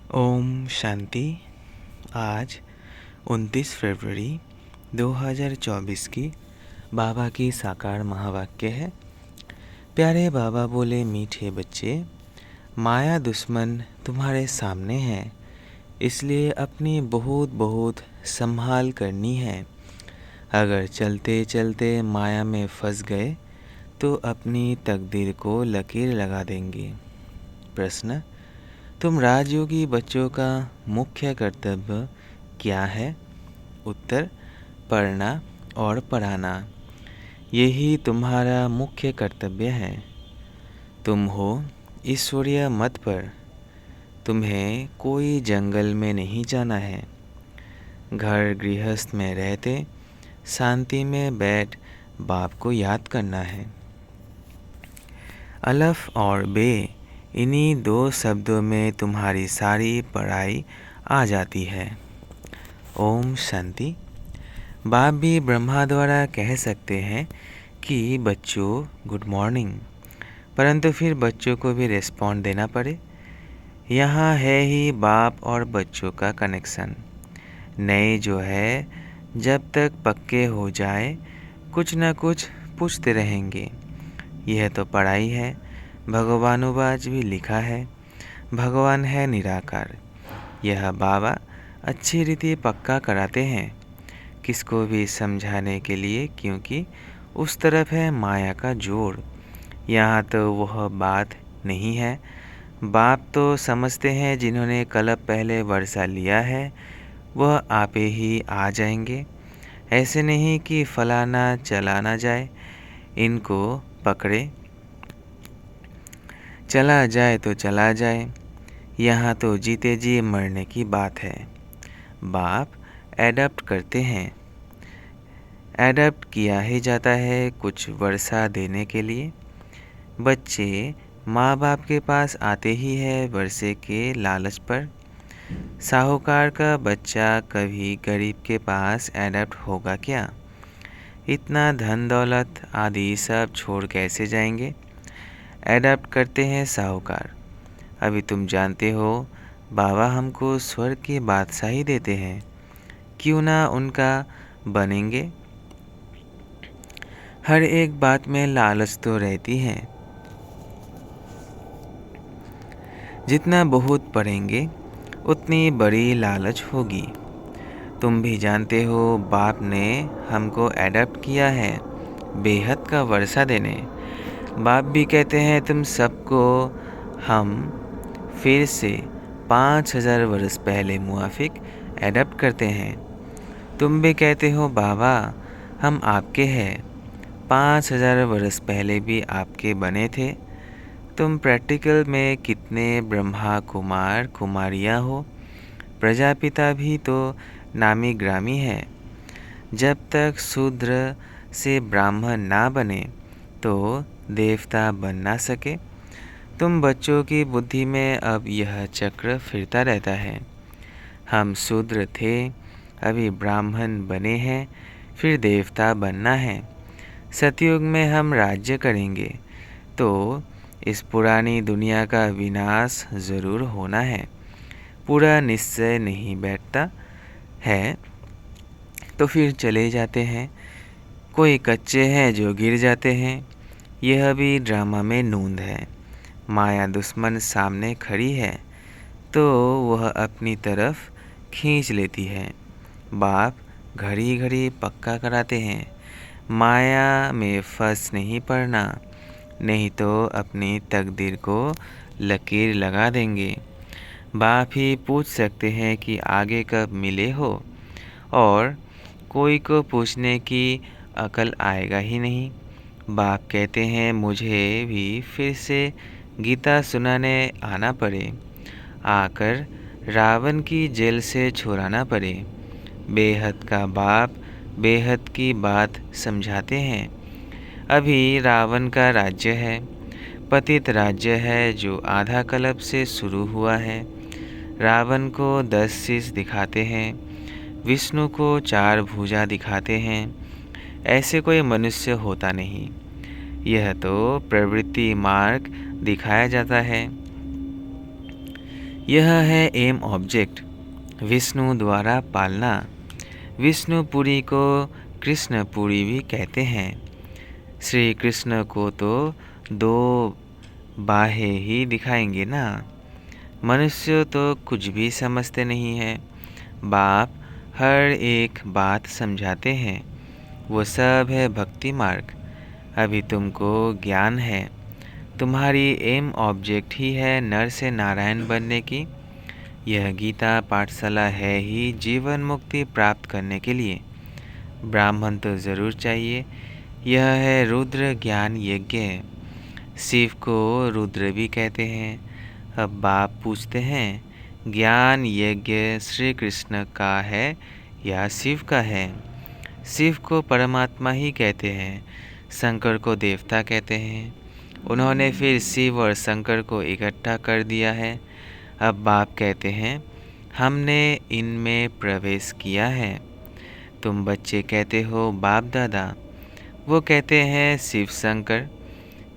ओम शांति। आज 29 फरवरी 2024 की बाबा की साकार महावाक्य है। प्यारे बाबा बोले, मीठे बच्चे, माया दुश्मन तुम्हारे सामने है, इसलिए अपनी बहुत बहुत संभाल करनी है। अगर चलते चलते माया में फंस गए तो अपनी तकदीर को लकीर लगा देंगे। प्रश्न: तुम राजयोगी बच्चों का मुख्य कर्तव्य क्या है? उत्तर: पढ़ना और पढ़ाना। यही तुम्हारा मुख्य कर्तव्य है। तुम हो ईश्वरीय मत पर। तुम्हें कोई जंगल में नहीं जाना है। घर गृहस्थ में रहते शांति में बैठ बाप को याद करना है। अलफ और बे, इन्हीं दो शब्दों में तुम्हारी सारी पढ़ाई आ जाती है। ओम शांति। बाप भी ब्रह्मा द्वारा कह सकते हैं कि बच्चों गुड मॉर्निंग, परंतु फिर बच्चों को भी रिस्पॉन्ड देना पड़े। यहाँ है ही बाप और बच्चों का कनेक्शन। नए जो है, जब तक पक्के हो जाए कुछ न कुछ पूछते रहेंगे। यह तो पढ़ाई है। भगवानुवाच भी लिखा है, भगवान है निराकार। यह बाबा अच्छी रीति पक्का कराते हैं, किसको भी समझाने के लिए, क्योंकि उस तरफ है माया का जोर। यहाँ तो वह बात नहीं है। बाप तो समझते हैं जिन्होंने कल्प पहले वर्षा लिया है वह आपे ही आ जाएंगे। ऐसे नहीं कि फलाना चला ना जाए, इनको पकड़े, चला जाए तो चला जाए। यहाँ तो जीते जी मरने की बात है। बाप एडप्ट करते हैं। एडप्ट किया ही जाता है कुछ वर्षा देने के लिए। बच्चे माँ बाप के पास आते ही है वर्षे के लालच पर। साहूकार का बच्चा कभी गरीब के पास एडप्ट होगा क्या? इतना धन दौलत आदि सब छोड़ कैसे जाएंगे? एडप्ट करते हैं साहूकार। अभी तुम जानते हो बाबा हमको स्वर्ग की बादशाही देते हैं, क्यों ना उनका बनेंगे। हर एक बात में लालच तो रहती है। जितना बहुत पढ़ेंगे उतनी बड़ी लालच होगी। तुम भी जानते हो बाप ने हमको एडप्ट किया है बेहद का वर्षा देने। बाप भी कहते हैं तुम सबको हम फिर से 5000 वर्ष पहले मुआफिक एडप्ट करते हैं। तुम भी कहते हो बाबा हम आपके हैं, 5000 वर्ष पहले भी आपके बने थे। तुम प्रैक्टिकल में कितने ब्रह्मा कुमार कुमारियाँ हो। प्रजापिता भी तो नामी ग्रामी है। जब तक शूद्र से ब्राह्मण ना बने तो देवता बन ना सके। तुम बच्चों की बुद्धि में अब यह चक्र फिरता रहता है। हम शूद्र थे, अभी ब्राह्मण बने हैं, फिर देवता बनना है। सतयुग में हम राज्य करेंगे तो इस पुरानी दुनिया का विनाश ज़रूर होना है। पूरा निश्चय नहीं बैठता है तो फिर चले जाते हैं। कोई कच्चे हैं जो गिर जाते हैं। यह भी ड्रामा में नूंद है। माया दुश्मन सामने खड़ी है तो वह अपनी तरफ खींच लेती है। बाप घड़ी घड़ी पक्का कराते हैं, माया में फंस नहीं पड़ना, नहीं तो अपनी तकदीर को लकीर लगा देंगे। बाप ही पूछ सकते हैं कि आगे कब मिले हो, और कोई को पूछने की अकल आएगा ही नहीं। बाप कहते हैं मुझे भी फिर से गीता सुनाने आना पड़े, आकर रावण की जेल से छुड़ाना पड़े। बेहद का बाप बेहद की बात समझाते हैं। अभी रावण का राज्य है, पतित राज्य है जो आधा कल्प से शुरू हुआ है। रावण को 10 शीश दिखाते हैं, विष्णु को 4 भुजा दिखाते हैं। ऐसे कोई मनुष्य होता नहीं। यह तो प्रवृत्ति मार्ग दिखाया जाता है। यह है एम ऑब्जेक्ट, विष्णु द्वारा पालना। विष्णुपुरी को कृष्णपुरी भी कहते हैं। श्री कृष्ण को तो दो बाहें ही दिखाएंगे ना। मनुष्य तो कुछ भी समझते नहीं है। बाप हर एक बात समझाते हैं। वो सब है भक्ति मार्ग। अभी तुमको ज्ञान है। तुम्हारी एम ऑब्जेक्ट ही है नर से नारायण बनने की। यह गीता पाठशाला है ही जीवन मुक्ति प्राप्त करने के लिए। ब्राह्मण तो ज़रूर चाहिए। यह है रुद्र ज्ञान यज्ञ। शिव को रुद्र भी कहते हैं। अब बाप पूछते हैं, ज्ञान यज्ञ श्री कृष्ण का है या शिव का है? शिव को परमात्मा ही कहते हैं। शंकर को देवता कहते हैं। उन्होंने फिर शिव और शंकर को इकट्ठा कर दिया है। अब बाप कहते हैं, हमने इनमें प्रवेश किया है। तुम बच्चे कहते हो बाप दादा। वो कहते हैं शिव शंकर।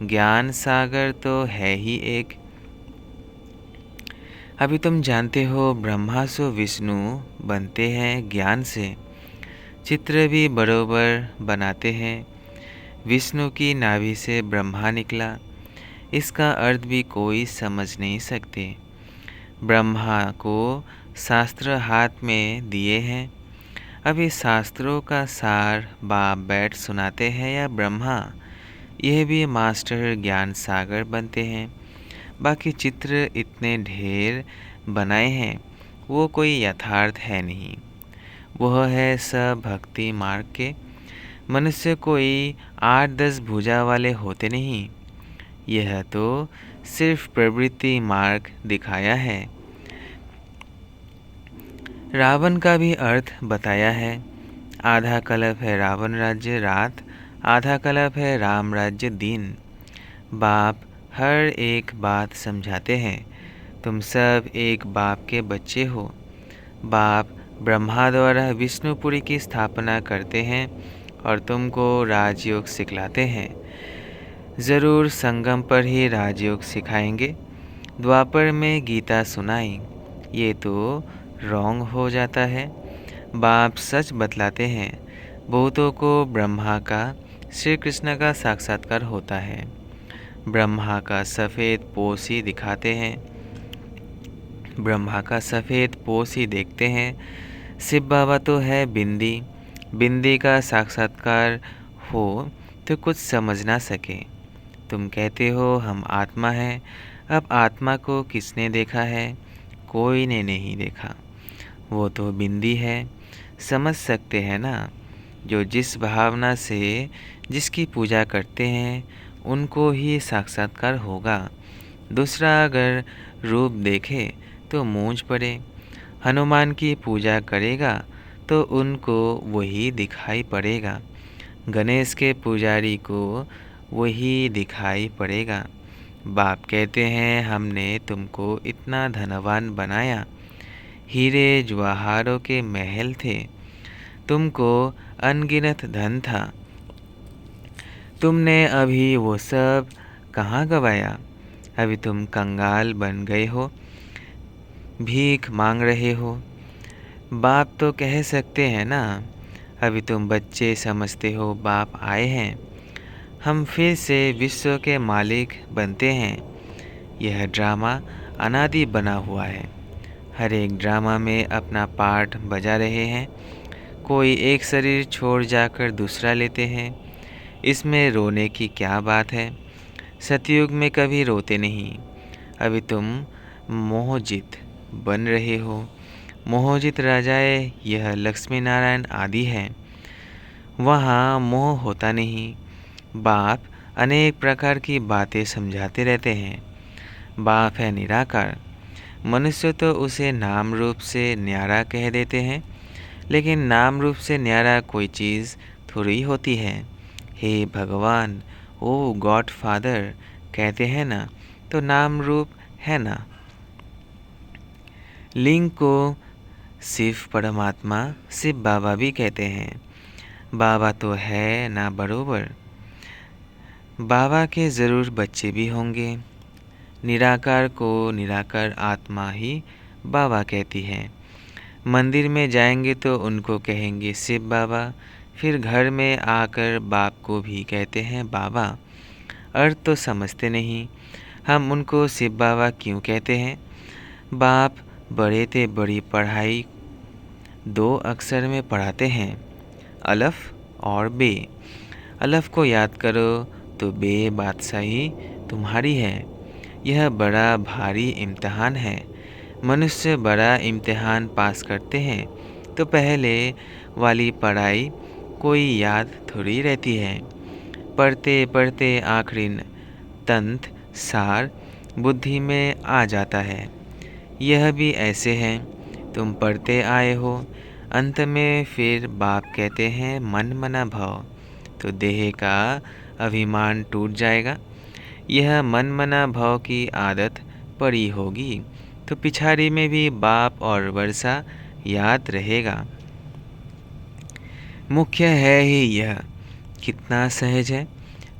ज्ञान सागर तो है ही एक। अभी तुम जानते हो ब्रह्मा सो विष्णु बनते हैं ज्ञान से। चित्र भी बरोबर बनाते हैं। विष्णु की नाभि से ब्रह्मा निकला। इसका अर्थ भी कोई समझ नहीं सकते। ब्रह्मा को शास्त्र हाथ में दिए हैं। अभी शास्त्रों का सार बाप बैठ सुनाते हैं या ब्रह्मा? यह भी मास्टर ज्ञान सागर बनते हैं। बाकी चित्र इतने ढेर बनाए हैं, वो कोई यथार्थ है नहीं। वह है सब भक्ति मार्ग के। मनुष्य कोई 8-10 भुजा वाले होते नहीं। यह तो सिर्फ प्रवृत्ति मार्ग दिखाया है। रावण का भी अर्थ बताया है। आधा कल्प है रावण राज्य रात, आधा कल्प है राम राज्य दिन। बाप हर एक बात समझाते हैं। तुम सब एक बाप के बच्चे हो। बाप ब्रह्मा द्वारा विष्णुपुरी की स्थापना करते हैं और तुमको राजयोग सिखलाते हैं। ज़रूर संगम पर ही राजयोग सिखाएंगे। द्वापर में गीता सुनाई, ये तो रॉन्ग हो जाता है। बाप सच बतलाते हैं। बहुतों को ब्रह्मा का श्री कृष्ण का साक्षात्कार होता है। ब्रह्मा का सफ़ेद पोस ही दिखाते हैं। ब्रह्मा का सफ़ेद पोस ही देखते हैं। शिव बाबा तो है बिंदी। बिंदी का साक्षात्कार हो तो कुछ समझ ना सके। तुम कहते हो हम आत्मा हैं। अब आत्मा को किसने देखा है? कोई ने नहीं देखा। वो तो बिंदी है। समझ सकते हैं ना। जो जिस भावना से जिसकी पूजा करते हैं उनको ही साक्षात्कार होगा। दूसरा अगर रूप देखे तो मूंझ पड़े। हनुमान की पूजा करेगा तो उनको वही दिखाई पड़ेगा। गणेश के पुजारी को वही दिखाई पड़ेगा। बाप कहते हैं हमने तुमको इतना धनवान बनाया। हीरे जवाहरों के महल थे। तुमको अनगिनत धन था। तुमने अभी वो सब कहाँ गवाया? अभी तुम कंगाल बन गए हो, भीख मांग रहे हो। बाप तो कह सकते हैं ना। अभी तुम बच्चे समझते हो बाप आए हैं। हम फिर से विश्व के मालिक बनते हैं। यह ड्रामा अनादि बना हुआ है। हर एक ड्रामा में अपना पार्ट बजा रहे हैं। कोई एक शरीर छोड़ जाकर दूसरा लेते हैं। इसमें रोने की क्या बात है? सतयुग में कभी रोते नहीं। अभी तुम मोहजित बन रहे हो। मोहजित राजाए यह लक्ष्मी नारायण आदि है। वहाँ मोह होता नहीं। बाप अनेक प्रकार की बातें समझाते रहते हैं। बाप है निराकार। मनुष्य तो उसे नाम रूप से न्यारा कह देते हैं, लेकिन नाम रूप से न्यारा कोई चीज़ थोड़ी होती है। हे भगवान, ओ गॉड फादर कहते हैं ना, तो नाम रूप है ना। लिंग को शिव परमात्मा शिव बाबा भी कहते हैं। बाबा तो है ना बरोबर। बाबा के ज़रूर बच्चे भी होंगे। निराकार को निराकार आत्मा ही बाबा कहती है। मंदिर में जाएंगे तो उनको कहेंगे शिव बाबा, फिर घर में आकर बाप को भी कहते हैं बाबा। अर्थ तो समझते नहीं, हम उनको शिव बाबा क्यों कहते हैं? बाप बड़े थे, बड़ी पढ़ाई 2 अक्षर में पढ़ाते हैं, अलफ और बे। अलफ को याद करो तो बे बादशाही तुम्हारी है। यह बड़ा भारी इम्तिहान है। मनुष्य बड़ा इम्तिहान पास करते हैं तो पहले वाली पढ़ाई कोई याद थोड़ी रहती है। पढ़ते पढ़ते आखिरी तंत सार बुद्धि में आ जाता है। यह भी ऐसे है, तुम पढ़ते आए हो, अंत में फिर बाप कहते हैं मन मना भव, तो देह का अभिमान टूट जाएगा। यह मन मना भव की आदत पड़ी होगी तो पिछाड़ी में भी बाप और वर्षा याद रहेगा। मुख्य है ही यह, कितना सहज है।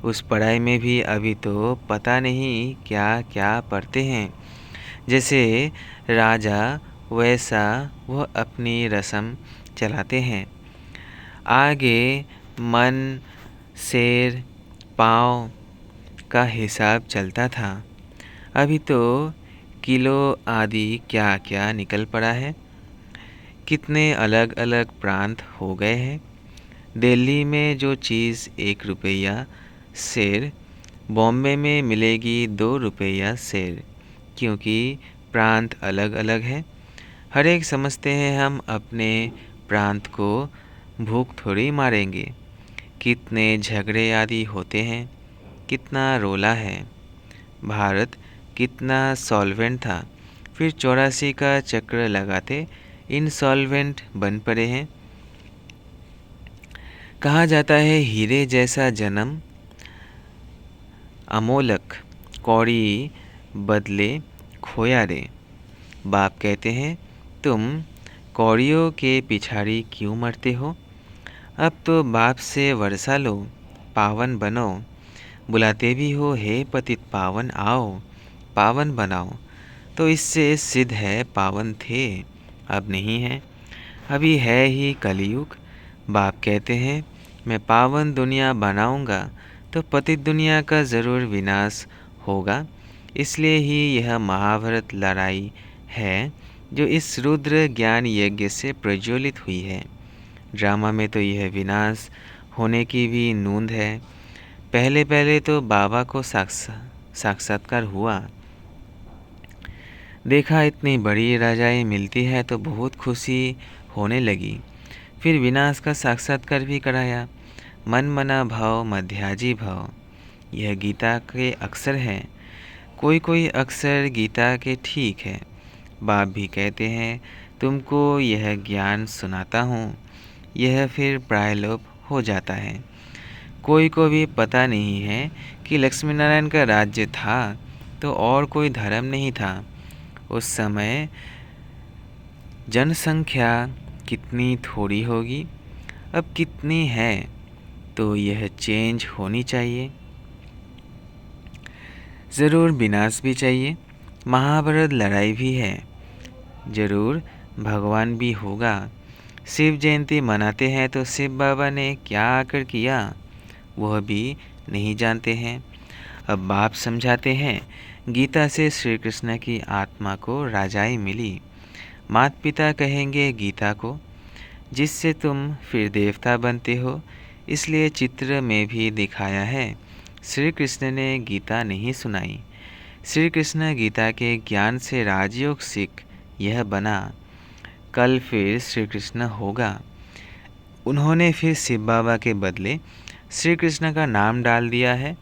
उस पढ़ाई में भी अभी तो पता नहीं क्या क्या पढ़ते हैं। जैसे राजा वैसा वह अपनी रस्म चलाते हैं। आगे मन शेर पाँव का हिसाब चलता था, अभी तो किलो आदि क्या क्या निकल पड़ा है। कितने अलग अलग प्रांत हो गए हैं। दिल्ली में जो चीज़ 1 रुपया शेर, बॉम्बे में मिलेगी 2 रुपया शेर, क्योंकि प्रांत अलग अलग है। हर एक समझते हैं हम अपने प्रांत को भूख थोड़ी मारेंगे। कितने झगड़े आदि होते हैं, कितना रोला है। भारत कितना सॉल्वेंट था, फिर 84 का चक्र लगाते इनसॉल्वेंट बन पड़े हैं। कहा जाता है हीरे जैसा जन्म अमोलक, कौड़ी बदले खोया रे। बाप कहते हैं तुम कौड़ियों के पिछाड़ी क्यों मरते हो? अब तो बाप से वर्षा लो, पावन बनो। बुलाते भी हो हे पतित पावन आओ, पावन बनाओ। तो इससे सिद्ध है पावन थे, अब नहीं है। अभी है ही कलयुग। बाप कहते हैं मैं पावन दुनिया बनाऊंगा तो पतित दुनिया का ज़रूर विनाश होगा। इसलिए ही यह महाभारत लड़ाई है जो इस रुद्र ज्ञान यज्ञ से प्रज्वलित हुई है। ड्रामा में तो यह विनाश होने की भी नूंद है। पहले पहले तो बाबा को साक्षात्कार हुआ, देखा इतनी बड़ी राजाएं मिलती है तो बहुत खुशी होने लगी। फिर विनाश का साक्षात्कार भी कराया। मन मना भाव मध्याजी भाव, यह गीता के अक्षर हैं। कोई कोई अक्षर गीता के ठीक है। बाप भी कहते हैं तुमको यह ज्ञान सुनाता हूँ, यह फिर प्रायलोप हो जाता है। कोई को भी पता नहीं है कि लक्ष्मी नारायण का राज्य था तो और कोई धर्म नहीं था। उस समय जनसंख्या कितनी थोड़ी होगी, अब कितनी है, तो यह चेंज होनी चाहिए। ज़रूर विनाश भी चाहिए। महाभारत लड़ाई भी है, ज़रूर भगवान भी होगा। शिव जयंती मनाते हैं तो शिव बाबा ने क्या आकर किया वह भी नहीं जानते हैं। अब बाप समझाते हैं गीता से श्री कृष्ण की आत्मा को राजाई मिली। माता पिता कहेंगे गीता को, जिससे तुम फिर देवता बनते हो। इसलिए चित्र में भी दिखाया है श्री कृष्ण ने गीता नहीं सुनाई। श्री कृष्ण गीता के ज्ञान से राजयोग सीख यह बना। कल फिर श्री कृष्ण होगा। उन्होंने फिर शिव बाबा के बदले श्री कृष्ण का नाम डाल दिया है।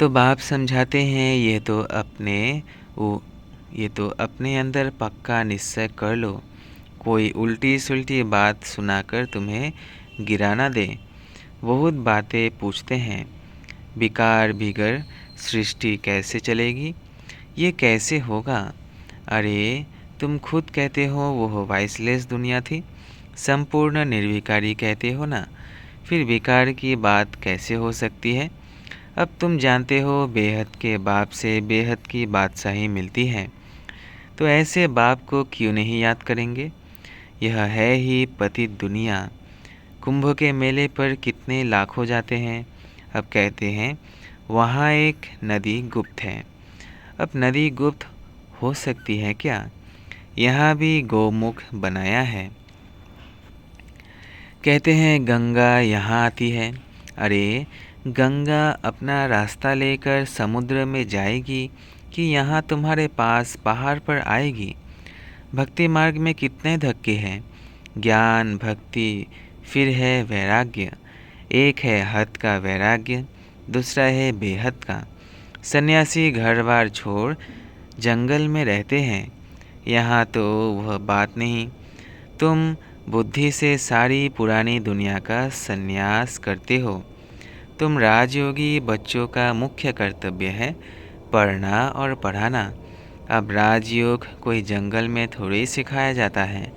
तो बाप समझाते हैं ये तो अपने अंदर पक्का निश्चय कर लो। कोई उल्टी सुल्टी बात सुनाकर तुम्हें गिरा ना दे। बहुत बातें पूछते हैं, विकार बिगर सृष्टि कैसे चलेगी, ये कैसे होगा? अरे तुम खुद कहते हो वो वाइसलेस दुनिया थी, संपूर्ण निर्विकारी कहते हो ना, फिर विकार की बात कैसे हो सकती है? अब तुम जानते हो बेहद के बाप से बेहद की बादशाही मिलती है, तो ऐसे बाप को क्यों नहीं याद करेंगे। यह है ही पतित दुनिया। कुंभ के मेले पर कितने लाखों जाते हैं। अब कहते हैं वहाँ एक नदी गुप्त है। अब नदी गुप्त हो सकती है क्या। यहाँ भी गोमुख बनाया है। कहते हैं गंगा यहाँ आती है। अरे गंगा अपना रास्ता लेकर समुद्र में जाएगी कि यहाँ तुम्हारे पास पहाड़ पर आएगी। भक्ति मार्ग में कितने धक्के हैं। ज्ञान भक्ति, फिर है वैराग्य। एक है हद का वैराग्य, दूसरा है बेहद का। सन्यासी घर बार छोड़ जंगल में रहते हैं। यहाँ तो वह बात नहीं। तुम बुद्धि से सारी पुरानी दुनिया का संन्यास करते हो। तुम राजयोगी बच्चों का मुख्य कर्तव्य है पढ़ना और पढ़ाना। अब राजयोग कोई जंगल में थोड़ी सिखाया जाता है,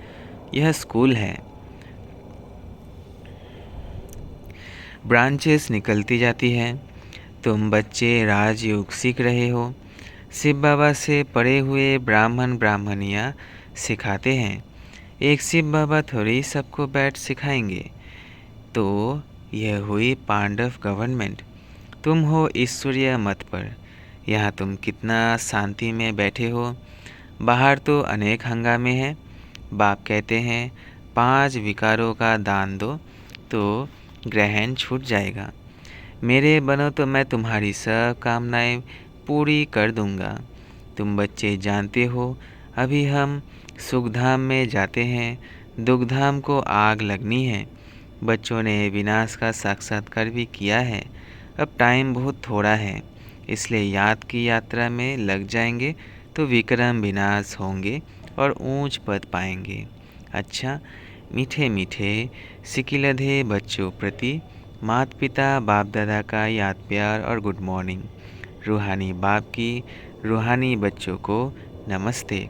यह स्कूल है। ब्रांचेस निकलती जाती हैं। तुम बच्चे राजयोग सीख रहे हो। शिव बाबा से पढ़े हुए ब्राह्मण ब्राह्मणियाँ सिखाते हैं। एक शिव बाबा थोड़ी सबको बैठ सिखाएंगे। तो यह हुई पांडव गवर्नमेंट। तुम हो ईश्वरीय मत पर। यहाँ तुम कितना शांति में बैठे हो। बाहर तो अनेक हंगामे हैं। बाप कहते हैं 5 विकारों का दान दो तो ग्रहण छूट जाएगा। मेरे बनो तो मैं तुम्हारी सब कामनाएं पूरी कर दूंगा। तुम बच्चे जानते हो अभी हम सुखधाम में जाते हैं, दुखधाम को आग लगनी है। बच्चों ने विनाश का साक्षात्कार भी किया है। अब टाइम बहुत थोड़ा है, इसलिए याद की यात्रा में लग जाएंगे तो विक्रम विनाश होंगे और ऊंच पद पाएंगे। अच्छा, मीठे मीठे सिकिलधे बच्चों प्रति माता पिता बाप दादा का याद प्यार और गुड मॉर्निंग। रूहानी बाप की रूहानी बच्चों को नमस्ते।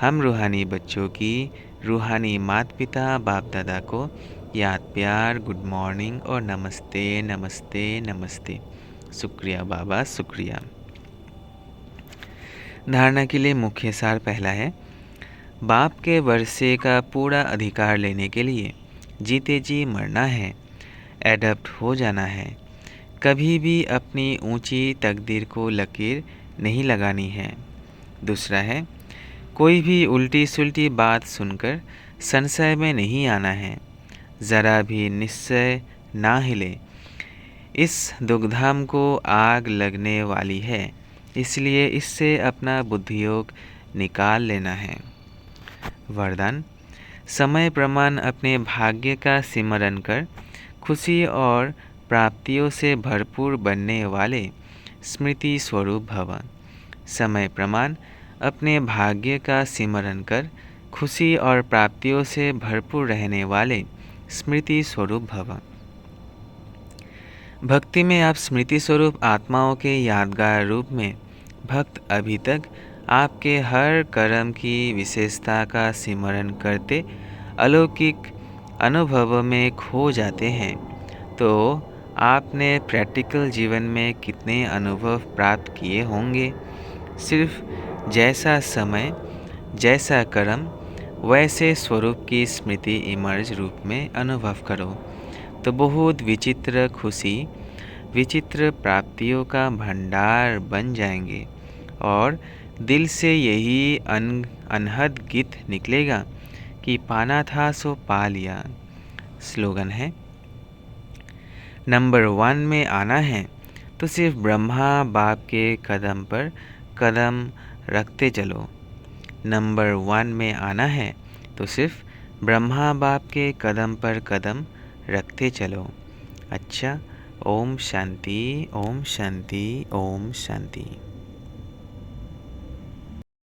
हम रूहानी बच्चों की रूहानी माता पिता बाप दादा को याद प्यार गुड मॉर्निंग और नमस्ते नमस्ते नमस्ते। शुक्रिया बाबा, शुक्रिया। धारणा के लिए मुख्य सार पहला है, बाप के वर्षे का पूरा अधिकार लेने के लिए जीते जी मरना है, एडप्ट हो जाना है। कभी भी अपनी ऊंची तकदीर को लकीर नहीं लगानी है। दूसरा है, कोई भी उल्टी सुल्टी बात सुनकर संशय में नहीं आना है। ज़रा भी निश्चय ना हिले। इस दुखधाम को आग लगने वाली है, इसलिए इससे अपना बुद्धियोग निकाल लेना है। वरदान, समय प्रमाण अपने भाग्य का सिमरन कर खुशी और प्राप्तियों से भरपूर बनने वाले स्मृति स्वरूप भव। समय प्रमाण अपने भाग्य का सिमरन कर खुशी और प्राप्तियों से भरपूर रहने वाले स्मृति स्वरूप भव। भक्ति में आप स्मृति स्वरूप आत्माओं के यादगार रूप में भक्त अभी तक आपके हर कर्म की विशेषता का सिमरन करते अलौकिक अनुभव में खो जाते हैं। तो आपने प्रैक्टिकल जीवन में कितने अनुभव प्राप्त किए होंगे। सिर्फ जैसा समय, जैसा कर्म, वैसे स्वरूप की स्मृति इमर्ज रूप में अनुभव करो तो बहुत विचित्र खुशी, विचित्र प्राप्तियों का भंडार बन जाएंगे और दिल से यही अनहद गीत निकलेगा कि पाना था सो पा लिया। स्लोगन है, नंबर 1 में आना है तो सिर्फ ब्रह्मा बाप के कदम पर कदम रखते चलो। नंबर 1 में आना है तो सिर्फ ब्रह्मा बाप के कदम पर कदम रखते चलो। अच्छा, ओम शांति, ओम शांति, ओम शांति।